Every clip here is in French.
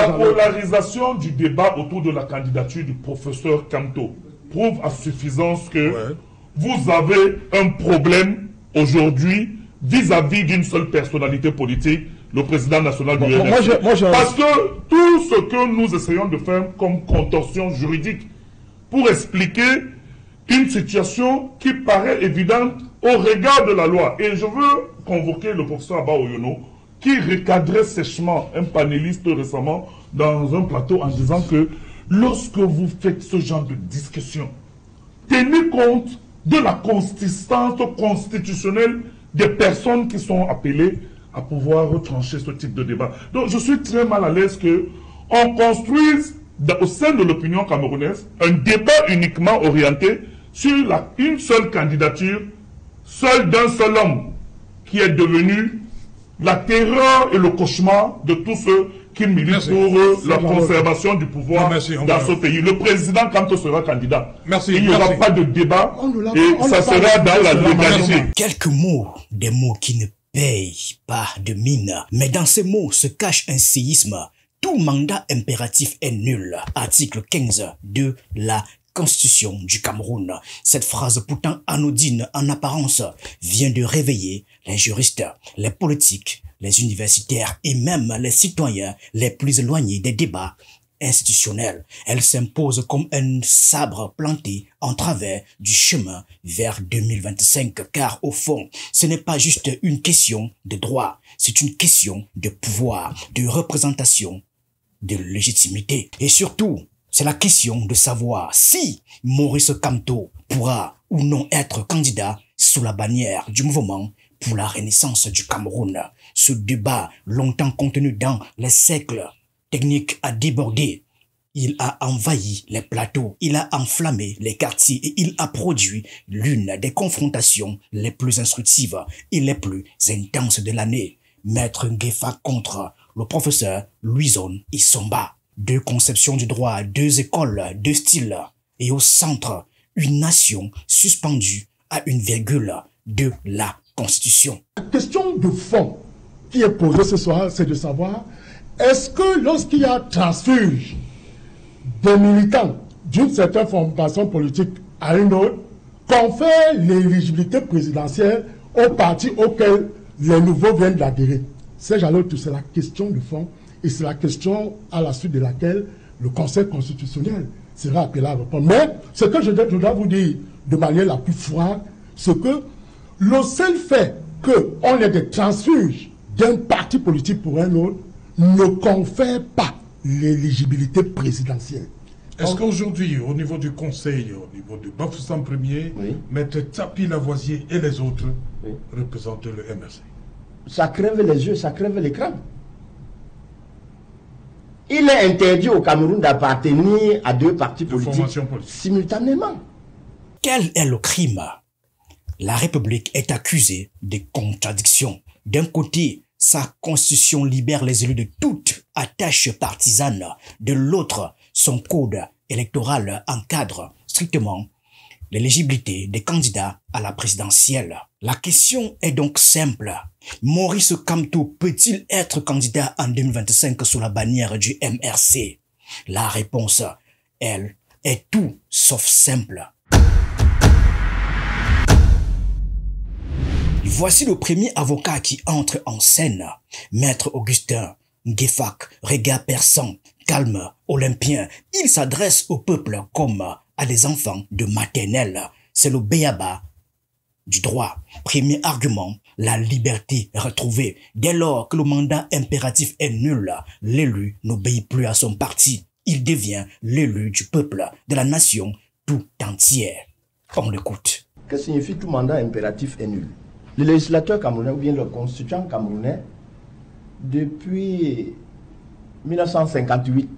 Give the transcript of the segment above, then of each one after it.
La polarisation du débat autour de la candidature du professeur Kamto prouve à suffisance que vous avez un problème aujourd'hui vis-à-vis d'une seule personnalité politique, le président national du RNC. Parce que tout ce que nous essayons de faire comme contorsion juridique pour expliquer une situation qui paraît évidente au regard de la loi. Et je veux convoquer le professeur Abba Oyono, qui recadrait sèchement un panéliste récemment dans un plateau en disant que lorsque vous faites ce genre de discussion, tenez compte de la consistance constitutionnelle des personnes qui sont appelées à pouvoir retrancher ce type de débat. Donc je suis très mal à l'aise qu'on construise au sein de l'opinion camerounaise un débat uniquement orienté sur une seule candidature, seule d'un seul homme, qui est devenu la terreur et le cauchemar de tous ceux qui militent pour la conservation du pouvoir dans ce pays. Le président, quand il sera candidat, il n'y aura pas de débat et ça sera dans la légalité. Quelques mots, des mots qui ne payent pas de mine. Mais dans ces mots se cache un séisme. Tout mandat impératif est nul. Article 15 de la Constitution du Cameroun. Cette phrase pourtant anodine en apparence vient de réveiller les juristes, les politiques, les universitaires et même les citoyens les plus éloignés des débats institutionnels. Elle s'impose comme un sabre planté en travers du chemin vers 2025 car au fond, ce n'est pas juste une question de droit, c'est une question de pouvoir, de représentation, de légitimité et surtout c'est la question de savoir si Maurice Kamto pourra ou non être candidat sous la bannière du mouvement pour la renaissance du Cameroun. Ce débat, longtemps contenu dans les siècles techniques, a débordé. Il a envahi les plateaux, il a enflammé les quartiers et il a produit l'une des confrontations les plus instructives et les plus intenses de l'année. Maître Ngefa contre le professeur Louison Isomba. Deux conceptions du droit, deux écoles, deux styles, et au centre, une nation suspendue à une virgule de la Constitution. La question de fond qui est posée ce soir, c'est de savoir, est-ce que lorsqu'il y a transfuge des militants d'une certaine formation politique à une autre, confère l'éligibilité présidentielle au parti auquel les nouveaux viennent d'adhérer? C'est la question de fond. Et c'est la question à la suite de laquelle le Conseil constitutionnel sera appelé à répondre. Mais ce que je dois vous dire de manière la plus froide, c'est que le seul fait qu'on ait des transfuges d'un parti politique pour un autre ne confère pas l'éligibilité présidentielle. Est-ce qu'aujourd'hui, au niveau du Conseil, au niveau du Bafoussam Premier, Maître Tsapi Lavoisier et les autres représentent le MRC? Ça crève les yeux, ça crève l'écran. Il est interdit au Cameroun d'appartenir à deux partis politiques simultanément. Quel est le crime? La République est accusée de contradictions. D'un côté, sa constitution libère les élus de toute attache partisane. De l'autre, son code électoral encadre strictement l'éligibilité des candidats à la présidentielle. La question est donc simple. Maurice Kamto peut-il être candidat en 2025 sous la bannière du MRC? La réponse, elle, est tout sauf simple. Voici le premier avocat qui entre en scène. Maître Augustin Ngefak, regard perçant, calme, olympien. Il s'adresse au peuple comme à des enfants de maternelle. C'est le béaba du droit. Premier argument, la liberté retrouvée. Dès lors que le mandat impératif est nul, l'élu n'obéit plus à son parti. Il devient l'élu du peuple, de la nation tout entière. On l'écoute. Que signifie tout mandat impératif est nul? Le législateur camerounais ou bien le constituant camerounais, depuis 1958,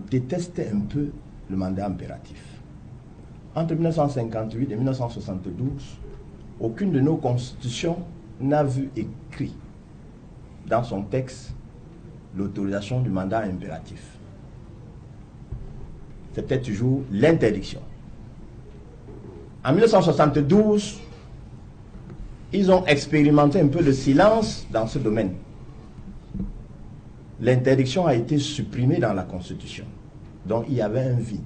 détestait un peu le mandat impératif. Entre 1958 et 1972, aucune de nos constitutions n'a vu écrit dans son texte l'autorisation du mandat impératif. C'était toujours l'interdiction. En 1972, ils ont expérimenté un peu le silence dans ce domaine. l'interdiction a été supprimée dans la Constitution. Donc il y avait un vide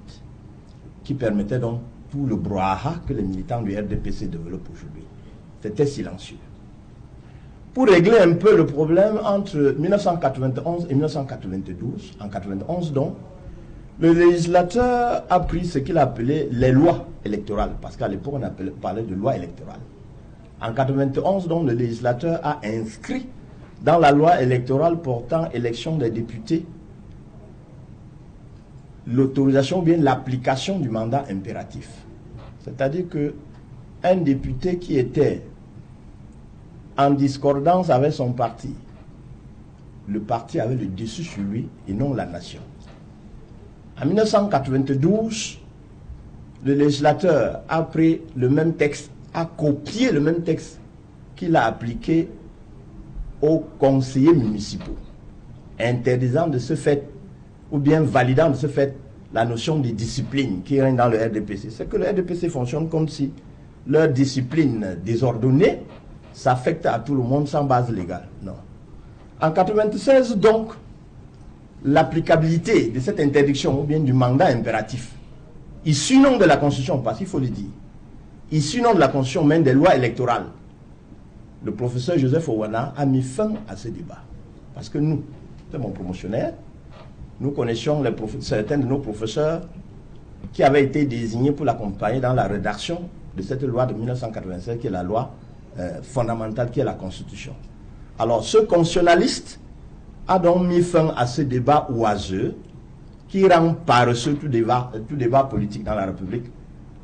qui permettait donc tout le brouhaha que les militants du RDPC développent aujourd'hui. C'était silencieux. Pour régler un peu le problème entre 1991 et 1992, en 1991 donc, le législateur a pris ce qu'il appelait les lois électorales, parce qu'à l'époque on parlait de loi électorale. En 1991 donc, le législateur a inscrit dans la loi électorale portant élection des députés l'autorisation ou bien l'application du mandat impératif. C'est-à-dire qu'un député qui était en discordance avec son parti, le parti avait le dessus sur lui et non la nation. En 1992, le législateur a pris le même texte, a copié le même texte qu'il a appliqué aux conseillers municipaux, interdisant de ce fait, ou bien validant de ce fait, la notion de discipline qui règne dans le RDPC. C'est que le RDPC fonctionne comme si leur discipline désordonnée s'affecte à tout le monde sans base légale. Non. En 1996, donc, l'applicabilité de cette interdiction, ou bien du mandat impératif, issu non de la Constitution, parce qu'il faut le dire, issu non de la Constitution, même des lois électorales, le professeur Joseph Owana a mis fin à ce débat. Parce que nous, c'est mon promotionnaire, nous connaissions certains de nos professeurs qui avaient été désignés pour l'accompagner dans la rédaction de cette loi de 1987, qui est la loi fondamentale, qui est la Constitution. Alors, ce constitutionnaliste a donc mis fin à ce débat oiseux qui rend paresseux tout débat politique dans la République,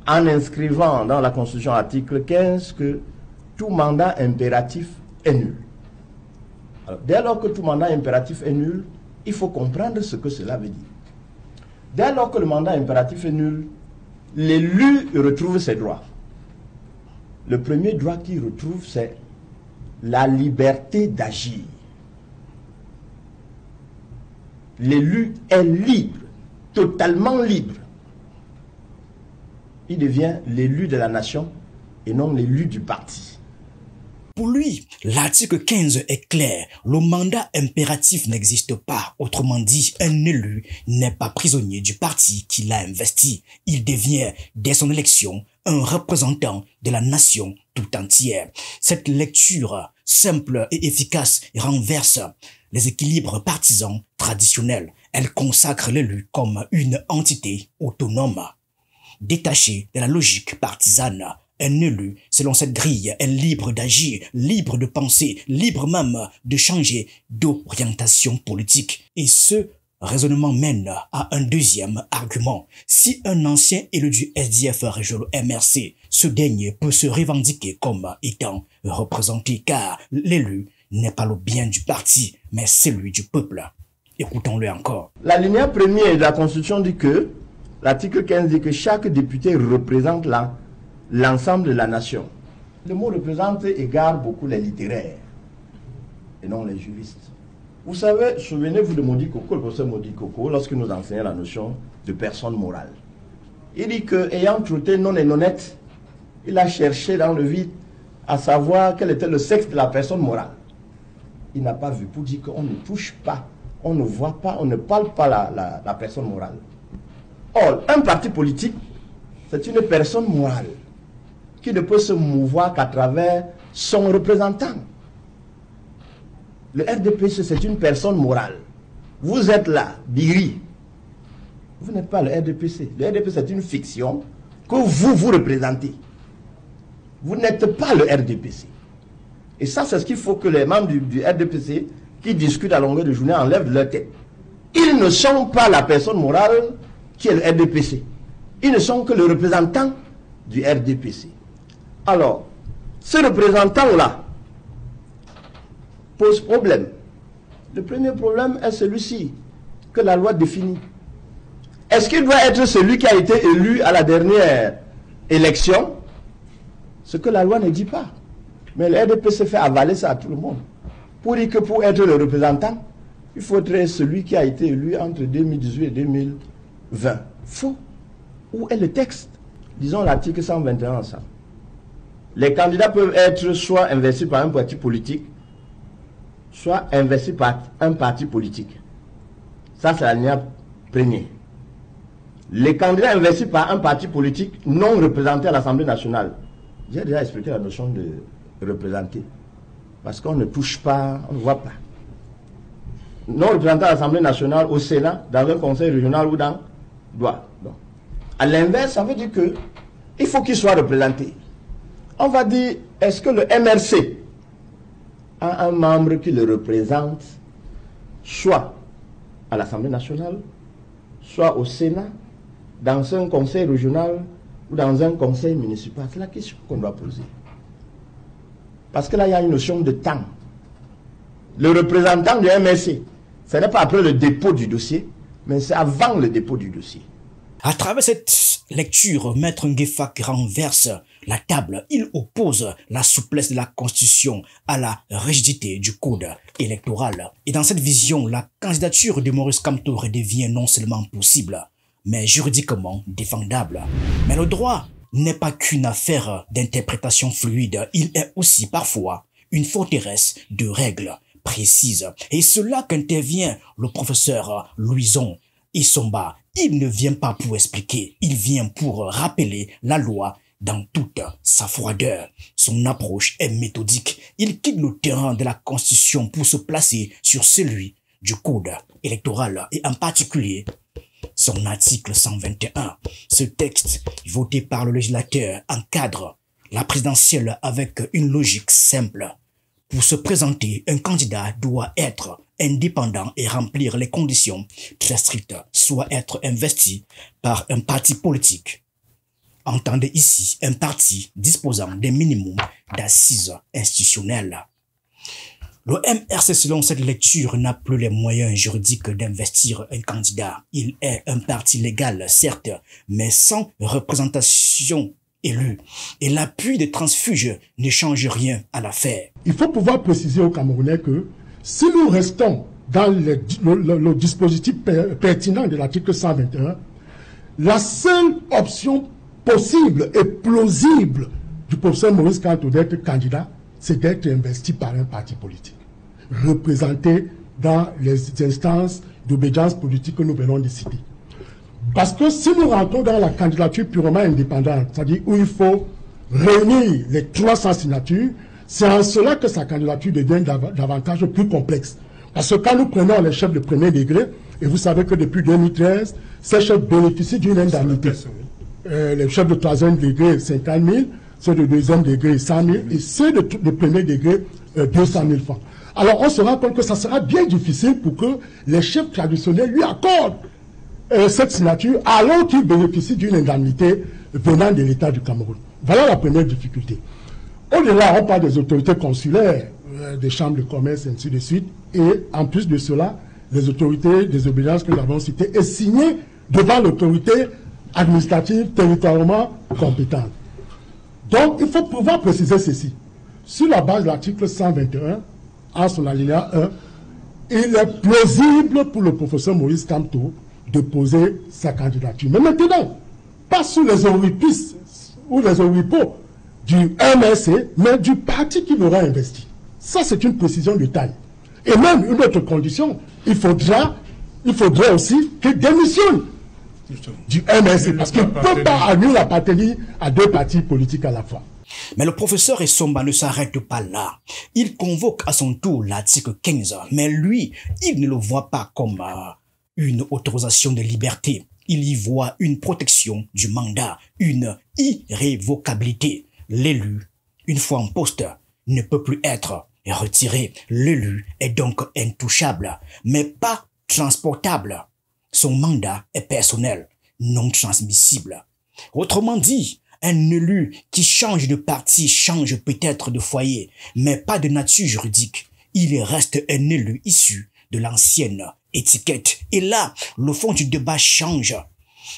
en inscrivant dans la Constitution article 15 que tout mandat impératif est nul. Alors, dès lors que tout mandat impératif est nul, il faut comprendre ce que cela veut dire. Dès lors que le mandat impératif est nul, l'élu retrouve ses droits. Le premier droit qu'il retrouve, c'est la liberté d'agir. L'élu est libre, totalement libre. Il devient l'élu de la nation et non l'élu du parti. Pour lui, l'article 15 est clair. Le mandat impératif n'existe pas. Autrement dit, un élu n'est pas prisonnier du parti qui l'a investi. Il devient, dès son élection, un représentant de la nation tout entière. Cette lecture simple et efficace renverse les équilibres partisans traditionnels. Elle consacre l'élu comme une entité autonome, détachée de la logique partisane. Un élu, selon cette grille, est libre d'agir, libre de penser, libre même de changer d'orientation politique. Et ce raisonnement mène à un deuxième argument. Si un ancien élu du SDF régional MRC se daigne peut se revendiquer comme étant représenté, car l'élu n'est pas le bien du parti, mais celui du peuple. Écoutons-le encore. L'alinéa premier de la Constitution dit que, l'article 15 dit que chaque député représente l'ensemble de la nation. Le mot représente égare beaucoup les littéraires et non les juristes. Vous savez, souvenez-vous de Modi Koko, le professeur Modi Koko, lorsque nous enseignons la notion de personne morale. Il dit que, ayant trouvé non et non-net, il a cherché dans le vide à savoir quel était le sexe de la personne morale. Il n'a pas vu, pour dire qu'on ne touche pas, on ne voit pas, on ne parle pas la personne morale. Or, un parti politique, c'est une personne morale qui ne peut se mouvoir qu'à travers son représentant. Le RDPC, c'est une personne morale. Vous êtes là, Biri. Vous n'êtes pas le RDPC. Le RDPC, c'est une fiction que vous représentez. Vous n'êtes pas le RDPC. Et ça, c'est ce qu'il faut que les membres du RDPC qui discutent à longueur de journée enlèvent de leur tête. Ils ne sont pas la personne morale qui est le RDPC. Ils ne sont que le représentant du RDPC. Alors, ce représentant-là pose problème. Le premier problème est celui-ci, que la loi définit. Est-ce qu'il doit être celui qui a été élu à la dernière élection? Ce que la loi ne dit pas. Mais le RDPC fait avaler ça à tout le monde. Pour dire que pour être le représentant, il faudrait celui qui a été élu entre 2018 et 2020. Faux. Où est le texte? Disons l'article 121 ensemble. Les candidats peuvent être soit investis par un parti politique, soit investis par un parti politique. Ça, c'est l'alinéa premier. Les candidats investis par un parti politique non représenté à l'Assemblée nationale. J'ai déjà expliqué la notion de représenter. Parce qu'on ne touche pas, on ne voit pas. Non représenté à l'Assemblée nationale, au Sénat, dans un conseil régional ou dans... doit. Donc, à l'inverse, ça veut dire que il faut qu'il soit représenté. On va dire, est-ce que le MRC a un membre qui le représente, soit à l'Assemblée nationale, soit au Sénat, dans un conseil régional ou dans un conseil municipal? C'est la question qu'on doit poser. Parce que là, il y a une notion de temps. Le représentant du MRC, ce n'est pas après le dépôt du dossier, mais c'est avant le dépôt du dossier. À travers cette lecture, Maître Nguefak renverse la table. Il oppose la souplesse de la Constitution à la rigidité du code électoral. Et dans cette vision, la candidature de Maurice Kamto redevient non seulement possible, mais juridiquement défendable. Mais le droit n'est pas qu'une affaire d'interprétation fluide. Il est aussi parfois une forteresse de règles précises. Et c'est là qu'intervient le professeur Louison Isomba. Il ne vient pas pour expliquer, il vient pour rappeler la loi dans toute sa froideur. Son approche est méthodique. Il quitte le terrain de la Constitution pour se placer sur celui du Code électoral et en particulier son article 121. Ce texte, voté par le législateur, encadre la présidentielle avec une logique simple. Pour se présenter, un candidat doit être indépendant et remplir les conditions très strictes, soit être investi par un parti politique. Entendez ici un parti disposant d'un minimum d'assises institutionnelles. Le MRC, selon cette lecture, n'a plus les moyens juridiques d'investir un candidat. Il est un parti légal, certes, mais sans représentation élue. Et l'appui des transfuges ne change rien à l'affaire. Il faut pouvoir préciser aux Camerounais que si nous restons dans le dispositif pertinent de l'article 121, la seule option possible et plausible du professeur Maurice Kamto d'être candidat, c'est d'être investi par un parti politique, représenté dans les instances d'obédience politique que nous venons de citer. Parce que si nous rentrons dans la candidature purement indépendante, c'est-à-dire où il faut réunir les 300 signatures, c'est en cela que sa candidature devient davantage plus complexe. Parce que quand nous prenons les chefs de premier degré, et vous savez que depuis 2013, ces chefs bénéficient d'une indemnité. Les chefs de troisième degré, 50 000, ceux de deuxième degré, 100 000, et ceux de premier degré, 200 000 francs. Alors on se rend compte que ça sera bien difficile pour que les chefs traditionnels lui accordent cette signature alors qu'il bénéficie d'une indemnité venant de l'État du Cameroun. Voilà la première difficulté. Au-delà, on parle des autorités consulaires, des chambres de commerce, et ainsi de suite. Et en plus de cela, les autorités des obédiences que nous avons citées est signées devant l'autorité administrative territorialement compétente. Donc, il faut pouvoir préciser ceci. Sur la base de l'article 121, en son alinéa 1, il est plausible pour le professeur Maurice Kamto de poser sa candidature. Mais maintenant, pas sous les orifices ou les oripeaux du MRC, mais du parti qui l'aura investi. Ça, c'est une précision de taille. Et même une autre condition, il faudrait aussi qu'il démissionne du MRC, parce qu'il ne peut pas appartenir à deux partis politiques à la fois. Mais le professeur Isomba ne s'arrête pas là. Il convoque à son tour l'article 15, mais lui, il ne le voit pas comme une autorisation de liberté. Il y voit une protection du mandat, une irrévocabilité. L'élu, une fois en poste, ne peut plus être retiré. L'élu est donc intouchable, mais pas transportable. Son mandat est personnel, non transmissible. Autrement dit, un élu qui change de parti change peut-être de foyer, mais pas de nature juridique. Il reste un élu issu de l'ancienne étiquette. Et là, le fond du débat change.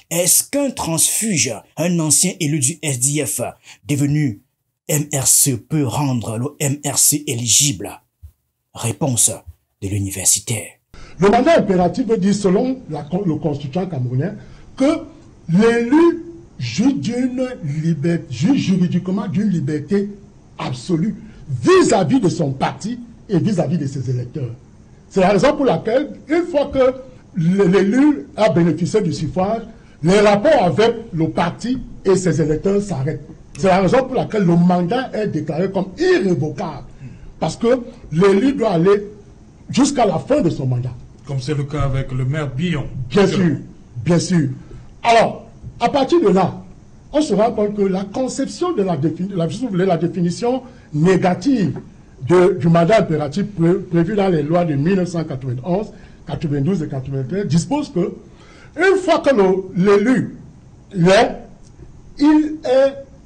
Est-ce qu'un transfuge, un ancien élu du SDF, devenu MRC, peut rendre le MRC éligible? Réponse de l'universitaire. Le mandat impératif veut dire, selon le constituant camerounais, que l'élu juge juridiquement d'une liberté absolue vis-à-vis de son parti et vis-à-vis de ses électeurs. C'est la raison pour laquelle, une fois que l'élu a bénéficié du suffrage, les rapports avec le parti et ses électeurs s'arrêtent. C'est la raison pour laquelle le mandat est déclaré comme irrévocable. Parce que l'élu doit aller jusqu'à la fin de son mandat. Comme c'est le cas avec le maire Billon. Bien sûr, bien sûr. Alors, à partir de là, on se rend compte que la conception de la définition négative du mandat impératif prévu dans les lois de 1991, 92 et 93 dispose que une fois que l'élu il est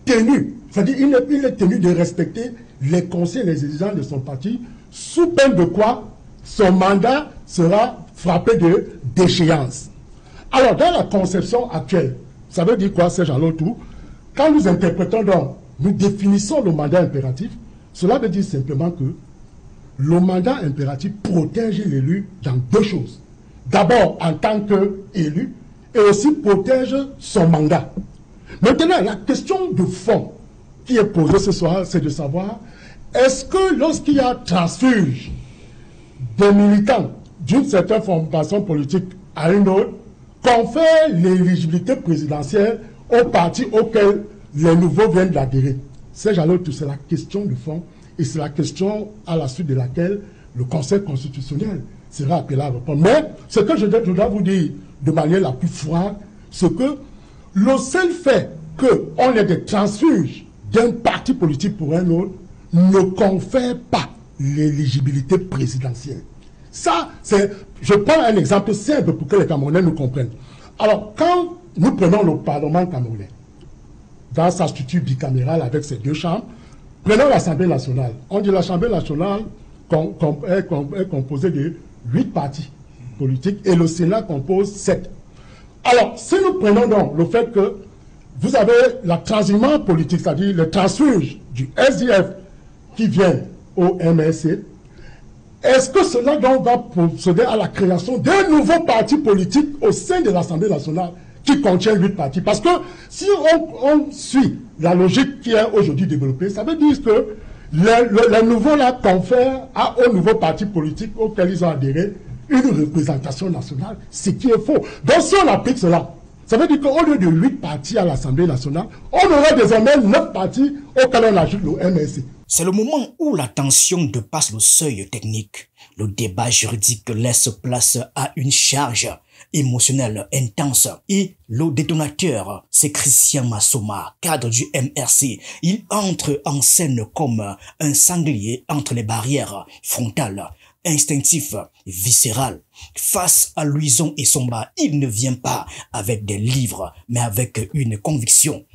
tenu, c'est-à-dire il est tenu de respecter les conseils et les exigences de son parti, sous peine de quoi son mandat sera frappé de déchéance. Alors, dans la conception actuelle, ça veut dire quoi, Serge Alotou? Quand nous interprétons donc, nous définissons le mandat impératif, cela veut dire simplement que le mandat impératif protège l'élu dans deux choses. D'abord, en tant qu'élu, et aussi protège son mandat. Maintenant, la question de fond qui est posée ce soir, c'est de savoir, est-ce que lorsqu'il y a transfuge des militants d'une certaine formation politique à une autre, confère l'éligibilité présidentielle au parti auquel les nouveaux viennent d'adhérer? C'est la question de fond et c'est la question à la suite de laquelle le Conseil constitutionnel sera appelé à répondre. Mais ce que je dois vous dire de manière la plus froide, c'est que le seul fait qu'on ait des transfuges d'un parti politique pour un autre ne confère pas l'éligibilité présidentielle. Ça, je prends un exemple simple pour que les Camerounais nous comprennent. Alors, quand nous prenons le Parlement camerounais, dans sa structure bicamérale avec ses deux chambres, prenons l'Assemblée nationale. On dit l'Assemblée nationale est composée de 8 partis politiques et le Sénat compose 7. Alors, si nous prenons donc le fait que vous avez la transhumance politique, c'est-à-dire le transfuge du SDF qui vient au MRC, est-ce que cela donc va procéder à la création d'un nouveau parti politique au sein de l'Assemblée nationale qui contient 8 partis? Parce que si on suit la logique qui est aujourd'hui développée, ça veut dire que les nouveaux là confèrent aux nouveaux partis politiques auxquels ils ont adhéré une représentation nationale, ce qui est faux. Donc si on applique cela, ça veut dire qu'au lieu de 8 partis à l'Assemblée nationale, on aura désormais 9 partis auxquels on ajoute le MRC. C'est le moment où la tension dépasse le seuil technique. Le débat juridique laisse place à une charge émotionnelle intense. Et le détonateur, c'est Christian Massoma, cadre du MRC. Il entre en scène comme un sanglier entre les barrières frontales, instinctif, viscéral. Face à Louison et Somba, il ne vient pas avec des livres, mais avec une conviction.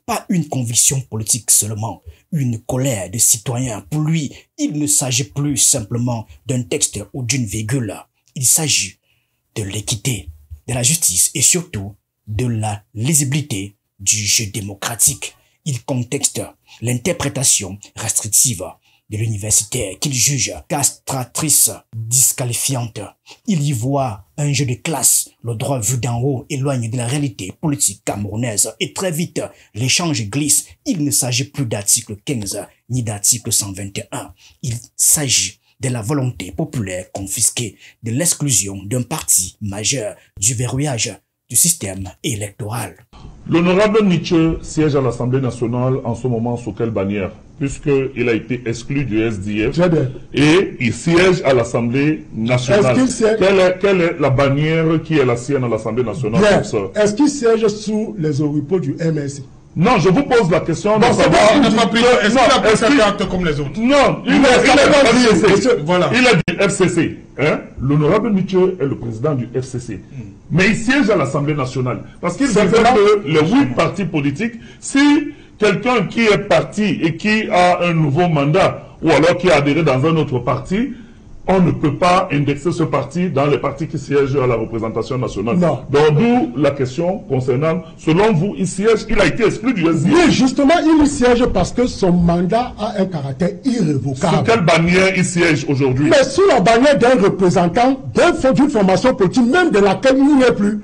Pas une conviction politique seulement, une colère de citoyens. Pour lui, il ne s'agit plus simplement d'un texte ou d'une virgule. Il s'agit de l'équité, de la justice et surtout de la lisibilité du jeu démocratique. Il contexte l'interprétation restrictive de l'universitaire qu'il juge castratrice, disqualifiante. Il y voit un jeu de classe. Le droit vu d'en haut éloigne de la réalité politique camerounaise et très vite, l'échange glisse. Il ne s'agit plus d'article 15 ni d'article 121. Il s'agit de la volonté populaire confisquée, de l'exclusion d'un parti majeur, du verrouillage du système électoral. L'honorable Nietzsche siège à l'Assemblée nationale en ce moment sous quelle bannière? Puisqu'il a été exclu du SDF et il siège à l'Assemblée nationale. Quelle est la bannière qui est la sienne à l'Assemblée nationale? Est-ce qu'il siège sous les oripeaux du MSC? Non, je vous pose la question. Non, c'est bon, il n'a pas pris. Est-ce qu'il a pris cet acte comme les autres? Non, il est du FCC. Voilà. Il est du FCC. Hein? L'honorable Nietzsche est le président du FCC. Mais il siège à l'Assemblée nationale. Parce qu'il disait que les 8 partis politiques, si quelqu'un qui est parti et qui a un nouveau mandat, ou alors qui a adhéré dans un autre parti, on ne peut pas indexer ce parti dans les partis qui siègent à la représentation nationale. Non. Donc, d'où la question concernant, selon vous, il a été exclu du SDF. Oui, justement, il y siège parce que son mandat a un caractère irrévocable. Sous quelle bannière il siège aujourd'hui? Mais sous la bannière d'un représentant d'une formation politique, même de laquelle il n'y est plus.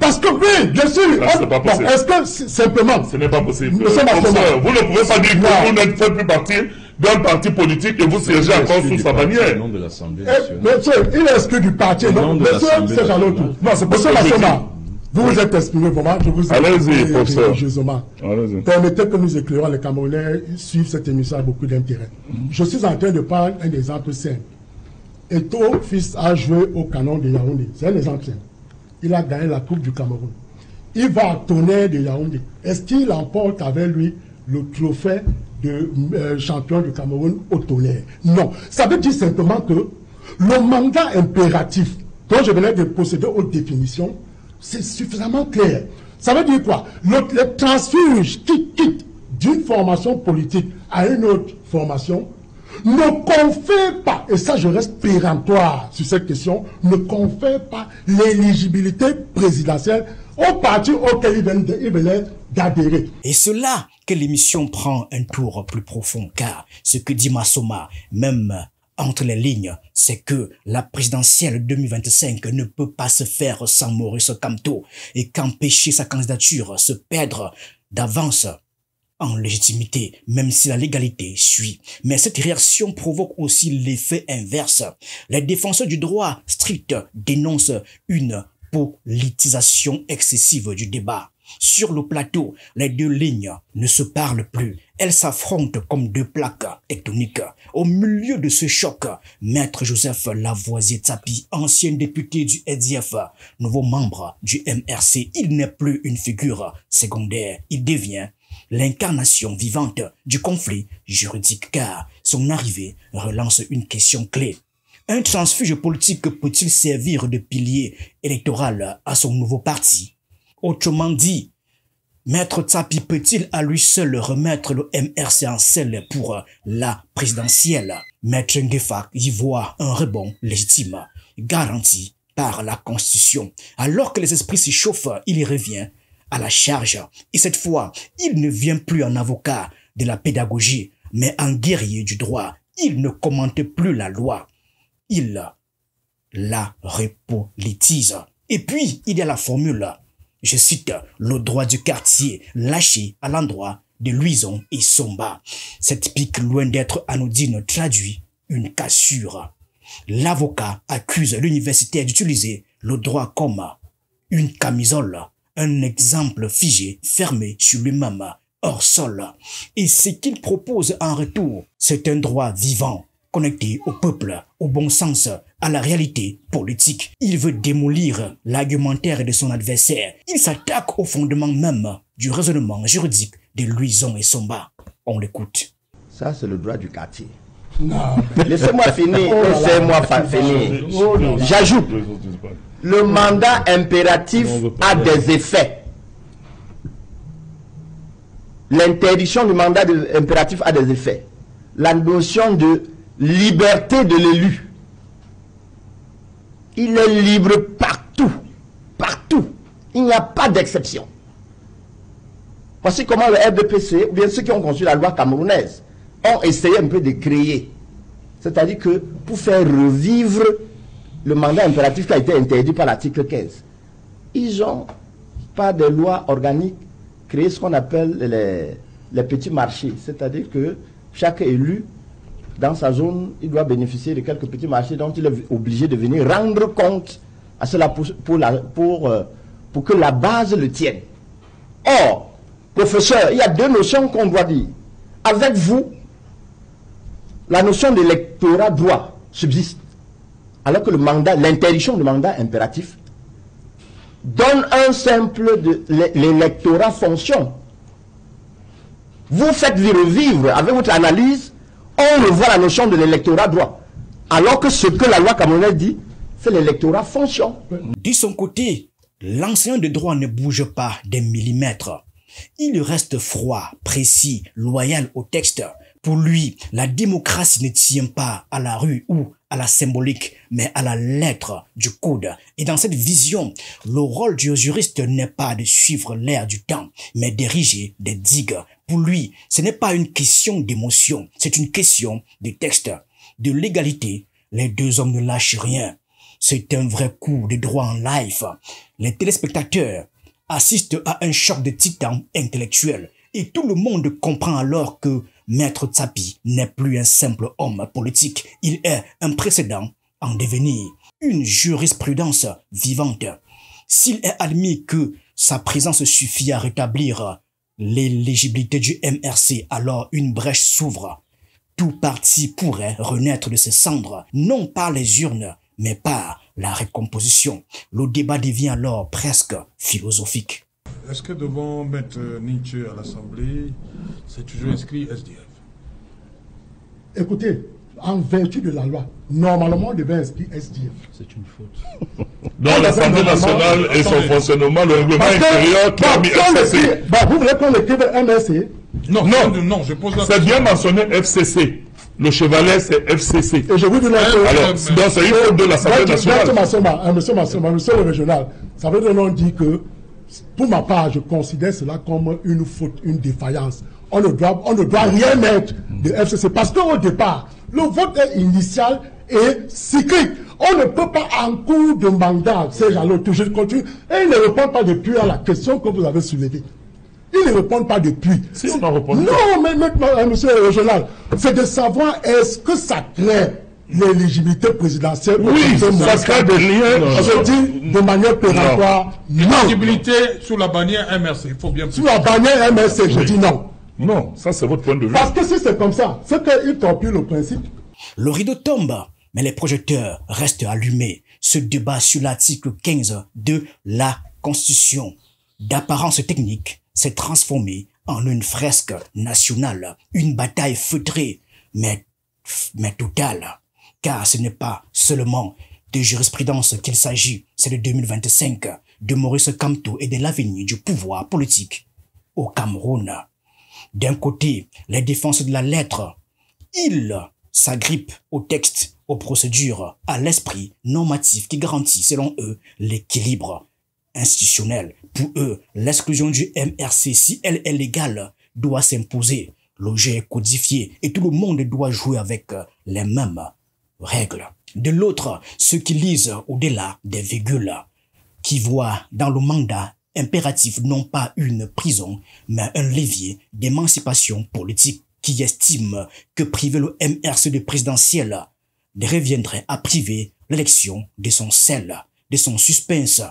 Parce que oui, bien sûr. C'est pas possible. Est-ce que simplement... Ce n'est pas possible. Vous ne pouvez pas dire que vous n'êtes plus partie d'un parti politique et vous siégez encore sous sa bannière. Monsieur, il est exclu du parti. Monsieur, c'est à l'autre. Non, c'est monsieur Massoma. Vous vous êtes exprimé pour moi, je vous ai allez-y, professeur. Permettez que nous éclairons les Camerounais suivent cette émission avec beaucoup d'intérêt. Je suis en train de prendre un exemple simple. Eto'o fils a joué au canon de Yaoundé. C'est un exemple simple. Il a gagné la Coupe du Cameroun. Il va au Tonnerre de Yaoundé. Est-ce qu'il emporte avec lui le trophée de champion du Cameroun au Tonnerre? Non. Ça veut dire simplement que le mandat impératif dont je venais de procéder aux définitions, c'est suffisamment clair. Ça veut dire quoi? Le transfuge qui quitte d'une formation politique à une autre formation ne confère pas, et ça je reste péremptoire sur cette question, ne confère pas l'éligibilité présidentielle au parti auquel il venait d'adhérer. Et c'est là que l'émission prend un tour plus profond, car ce que dit Massoma, même entre les lignes, c'est que la présidentielle 2025 ne peut pas se faire sans Maurice Kamto et qu'empêcher sa candidature se perdre d'avance en légitimité, même si la légalité suit. Mais cette réaction provoque aussi l'effet inverse. Les défenseurs du droit strict dénoncent une politisation excessive du débat. Sur le plateau, les deux lignes ne se parlent plus. Elles s'affrontent comme deux plaques tectoniques. Au milieu de ce choc, Maître Joseph Lavoisier-Tsapi, ancien député du SDF, nouveau membre du MRC, il n'est plus une figure secondaire. Il devient l'incarnation vivante du conflit juridique, car son arrivée relance une question clé. Un transfuge politique peut-il servir de pilier électoral à son nouveau parti? Autrement dit, Maître Tsapi peut-il à lui seul remettre le MRC en selle pour la présidentielle? Maître Ngefak y voit un rebond légitime, garanti par la Constitution. Alors que les esprits s'échauffent, il y revient à la charge. Et cette fois, il ne vient plus en avocat de la pédagogie, mais en guerrier du droit. Il ne commente plus la loi. Il la repolitise. Et puis, il y a la formule, je cite, le droit du quartier lâché à l'endroit de Louison et Somba. Cette pique, loin d'être anodine, traduit une cassure. L'avocat accuse l'universitaire d'utiliser le droit comme une camisole, un exemple figé, fermé sur lui-même, hors sol. Et ce qu'il propose en retour, c'est un droit vivant, connecté au peuple, au bon sens, à la réalité politique. Il veut démolir l'argumentaire de son adversaire. Il s'attaque au fondement même du raisonnement juridique de Louison et Somba. On l'écoute. Ça, c'est le droit du quartier. Non. Laissez-moi finir. Laissez-moi finir. J'ajoute, le mandat impératif a des effets. L'interdiction du mandat impératif a des effets. La notion de liberté de l'élu. Il est libre partout. Partout. Il n'y a pas d'exception. Voici comment le RDPC, ou bien ceux qui ont construit la loi camerounaise, ont essayé un peu de créer. C'est-à-dire que pour faire revivre le mandat impératif qui a été interdit par l'article 15, ils ont, par des lois organiques, créé ce qu'on appelle les petits marchés. C'est-à-dire que chaque élu, dans sa zone, il doit bénéficier de quelques petits marchés dont il est obligé de venir rendre compte à cela pour que la base le tienne. Or, professeur, il y a deux notions qu'on doit dire. Avec vous, la notion d'électorat droit subsiste, alors que le mandat, l'interdiction du mandat impératif donne un simple de l'électorat fonction. Vous faites revivre avec votre analyse. On revoit la notion de l'électorat droit. Alors que ce que la loi camerounaise dit, c'est l'électorat fonction. De son côté, l'enseignant de droit ne bouge pas d'un millimètre. Il reste froid, précis, loyal au texte. Pour lui, la démocratie ne tient pas à la rue ou à la symbolique, mais à la lettre du code. Et dans cette vision, le rôle du juriste n'est pas de suivre l'air du temps, mais d'ériger des digues. Pour lui, ce n'est pas une question d'émotion, c'est une question de texte, de légalité. Les deux hommes ne lâchent rien. C'est un vrai coup de droit en live. Les téléspectateurs assistent à un choc de titans intellectuels. Et tout le monde comprend alors que Maître Tsapi n'est plus un simple homme politique. Il est un précédent en devenir, une jurisprudence vivante. S'il est admis que sa présence suffit à rétablir l'éligibilité du MRC, alors une brèche s'ouvre. Tout parti pourrait renaître de ses cendres, non par les urnes, mais par la recomposition. Le débat devient alors presque philosophique. Est-ce que devant Maître Nietzsche à l'Assemblée, c'est toujours inscrit SDF? Écoutez, en vertu de la loi, normalement, on devait inscrire SDF. C'est une faute. Dans l'Assemblée nationale et son fonctionnement, le règlement intérieur qui a mis FCC. Vous voulez qu'on écrive MRC? Non, je pose la question. C'est bien mentionné FCC. Le chevalet, c'est FCC. Et je vous dis alors, c'est une faute de l'Assemblée nationale. Monsieur le régional, ça veut dire qu'on dit que, pour ma part, je considère cela comme une faute, une défaillance. On ne doit rien mettre de FCC parce qu'au départ, le vote est initial et cyclique. On ne peut pas en cours de mandat, ces gens-là, toujours continuer. Et ils ne répondent pas depuis à la question que vous avez soulevée. Ils ne répondent pas depuis. Si on en répond. Non, mais monsieur le régional, c'est de savoir est-ce que ça crée l'éligibilité présidentielle. Oui, ça crée des liens. Je dis de manière péremptoire, non. L'éligibilité sous la bannière MRC, il faut bien... Sous la bannière MRC, je dis non. Non, ça c'est votre point de vue. Parce que si c'est comme ça, c'est qu'ils torpillent le principe. Le rideau tombe, mais les projecteurs restent allumés. Ce débat sur l'article 15 de la Constitution, d'apparence technique, s'est transformé en une fresque nationale, une bataille feutrée, mais totale. Car ce n'est pas seulement de jurisprudence qu'il s'agit, c'est de 2025, de Maurice Kamto et de l'avenir du pouvoir politique au Cameroun. D'un côté, les défenses de la lettre, ils s'agrippent au texte, aux procédures, à l'esprit normatif qui garantit, selon eux, l'équilibre institutionnel. Pour eux, l'exclusion du MRC, si elle est légale, doit s'imposer. Le jeu est codifié et tout le monde doit jouer avec les mêmes règles. De l'autre, ceux qui lisent au-delà des virgules, qui voient dans le mandat impératif non pas une prison, mais un levier d'émancipation politique, qui estime que priver le MRC de présidentiel reviendrait à priver l'élection de son sel, de son suspense,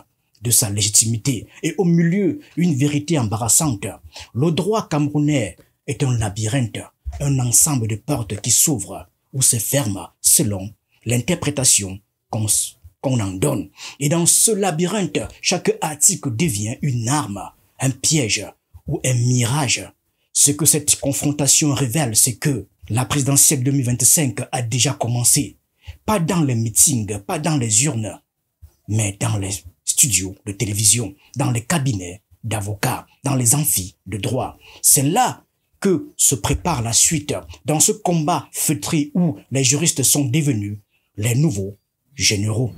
de sa légitimité, et au milieu, une vérité embarrassante. Le droit camerounais est un labyrinthe, un ensemble de portes qui s'ouvrent ou se ferment selon l'interprétation qu'on en donne. Et dans ce labyrinthe, chaque article devient une arme, un piège ou un mirage. Ce que cette confrontation révèle, c'est que la présidentielle 2025 a déjà commencé. Pas dans les meetings, pas dans les urnes, mais dans les studios de télévision, dans les cabinets d'avocats, dans les amphis de droit. C'est là que se prépare la suite, dans ce combat feutré où les juristes sont devenus les nouveaux généraux.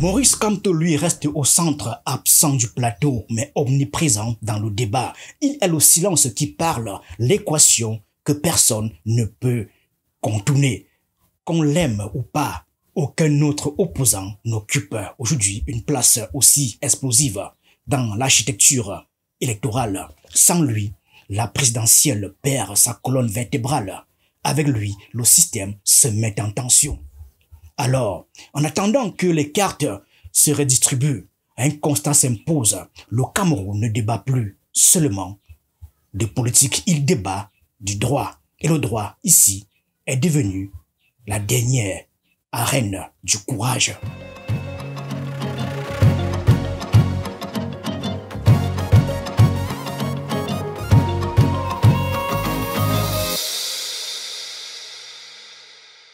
Maurice Kamto, lui, reste au centre, absent du plateau, mais omniprésent dans le débat. Il est le silence qui parle, l'équation que personne ne peut contourner. Qu'on l'aime ou pas, aucun autre opposant n'occupe aujourd'hui une place aussi explosive dans l'architecture électorale. Sans lui, la présidentielle perd sa colonne vertébrale. Avec lui, le système se met en tension. Alors, en attendant que les cartes se redistribuent, un constat s'impose. Le Cameroun ne débat plus seulement de politique, il débat du droit. Et le droit, ici, est devenu la dernière arène du courage.